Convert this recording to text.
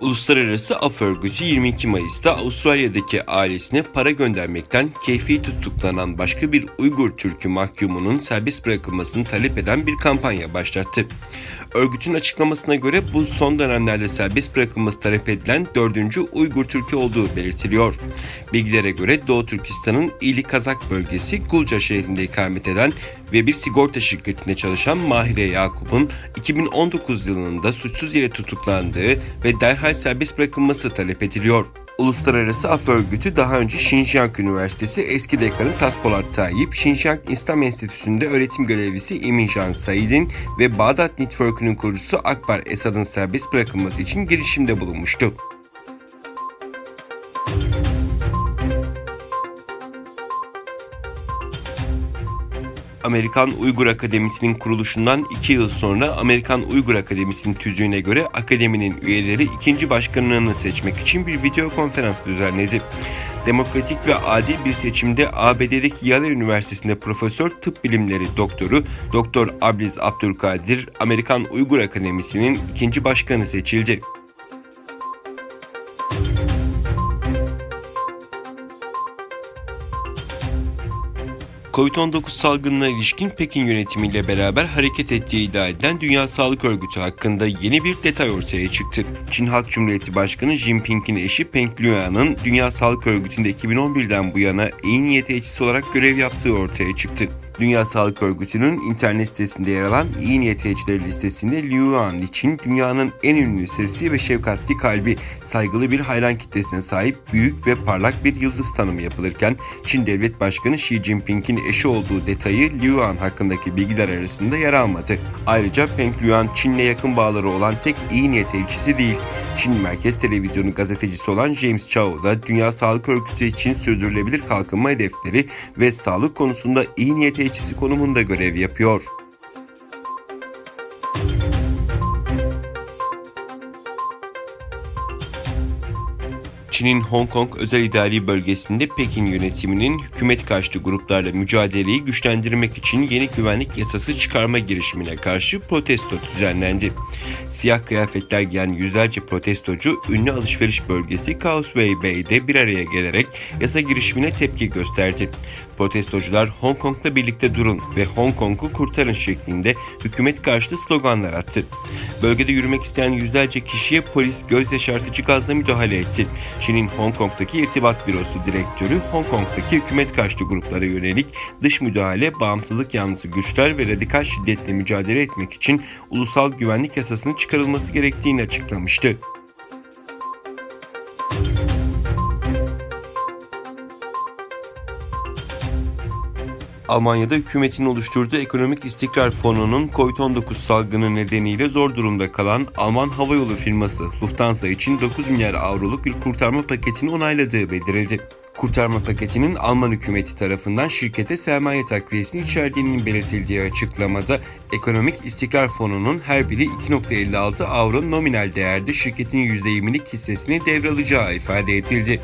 Uluslararası Af Örgütü 22 Mayıs'ta Avustralya'daki ailesine para göndermekten keyfi tutuklanan başka bir Uygur Türk'ü mahkumunun serbest bırakılmasını talep eden bir kampanya başlattı. Örgütün açıklamasına göre bu son dönemlerde serbest bırakılması talep edilen 4. Uygur Türk'ü olduğu belirtiliyor. Bilgilere göre Doğu Türkistan'ın İli Kazak bölgesi Gulca şehrinde ikamet eden ve bir sigorta şirketinde çalışan Mahire Yakup'un 2019 yılında suçsuz yere tutuklandığı ve derhal serbest bırakılması talep ediliyor. Uluslararası Af Örgütü daha önce Şinjan Üniversitesi eski dekanı Taspolat Tayyip, Şinjan İslam Enstitüsü'nde öğretim görevlisi Emincan Said'in ve Bağdat Network'ünün kurucusu Akbar Esad'ın serbest bırakılması için girişimde bulunmuştu. Amerikan Uygur Akademisi'nin kuruluşundan 2 yıl sonra Amerikan Uygur Akademisi'nin tüzüğüne göre akademinin üyeleri ikinci başkanlığını seçmek için bir video konferans düzenledi. Demokratik ve adil bir seçimde ABD'deki Yale Üniversitesi'nde Profesör Tıp Bilimleri Doktoru Dr. Abliz Abdülkadir, Amerikan Uygur Akademisi'nin ikinci başkanı seçildi. Covid-19 salgınına ilişkin Pekin yönetimiyle beraber hareket ettiği iddia edilen Dünya Sağlık Örgütü hakkında yeni bir detay ortaya çıktı. Çin Halk Cumhuriyeti Başkanı Jinping'in eşi Peng Liyuan'ın Dünya Sağlık Örgütü'nde 2011'den bu yana iyi niyet elçisi olarak görev yaptığı ortaya çıktı. Dünya Sağlık Örgütü'nün internet sitesinde yer alan iyi niyet elçileri listesinde Liyuan için dünyanın en ünlü sesi ve şefkatli kalbi, saygılı bir hayran kitlesine sahip büyük ve parlak bir yıldız tanımı yapılırken Çin Devlet Başkanı Xi Jinping'in eşi olduğu detayı Liyuan hakkındaki bilgiler arasında yer almadı. Ayrıca Peng Liyuan Çin'le yakın bağları olan tek iyi niyet elçisi değil. Çin Merkez Televizyonu gazetecisi olan James Chao da Dünya Sağlık Örgütü için sürdürülebilir kalkınma hedefleri ve sağlık konusunda iyi niyet elçisi konumunda görev yapıyor. Çin'in Hong Kong özel idari bölgesinde Pekin yönetiminin hükümet karşıtı gruplarla mücadeleyi güçlendirmek için yeni güvenlik yasası çıkarma girişimine karşı protesto düzenlendi. Siyah kıyafetler giyen yüzlerce protestocu ünlü alışveriş bölgesi Causeway Bay'de bir araya gelerek yasa girişimine tepki gösterdi. Protestocular Hong Kong'la birlikte durun ve Hong Kong'u kurtarın şeklinde hükümet karşıtı sloganlar attı. Bölgede yürümek isteyen yüzlerce kişiye polis göz yaşartıcı gazla müdahale etti. Çin'in Hong Kong'daki irtibat bürosu direktörü Hong Kong'daki hükümet karşıtı gruplara yönelik dış müdahale, bağımsızlık yanlısı güçler ve radikal şiddetle mücadele etmek için ulusal güvenlik yasasının çıkarılması gerektiğini açıklamıştı. Almanya'da hükümetin oluşturduğu Ekonomik İstikrar Fonu'nun Covid-19 salgını nedeniyle zor durumda kalan Alman havayolu firması Lufthansa için 9 milyar avroluk bir kurtarma paketini onayladığı bildirildi. Kurtarma paketinin Alman hükümeti tarafından şirkete sermaye takviyesini içerdiğinin belirtildiği açıklamada Ekonomik İstikrar Fonu'nun her biri 2,56 avro nominal değerde şirketin %20'lik hissesini devralacağı ifade edildi.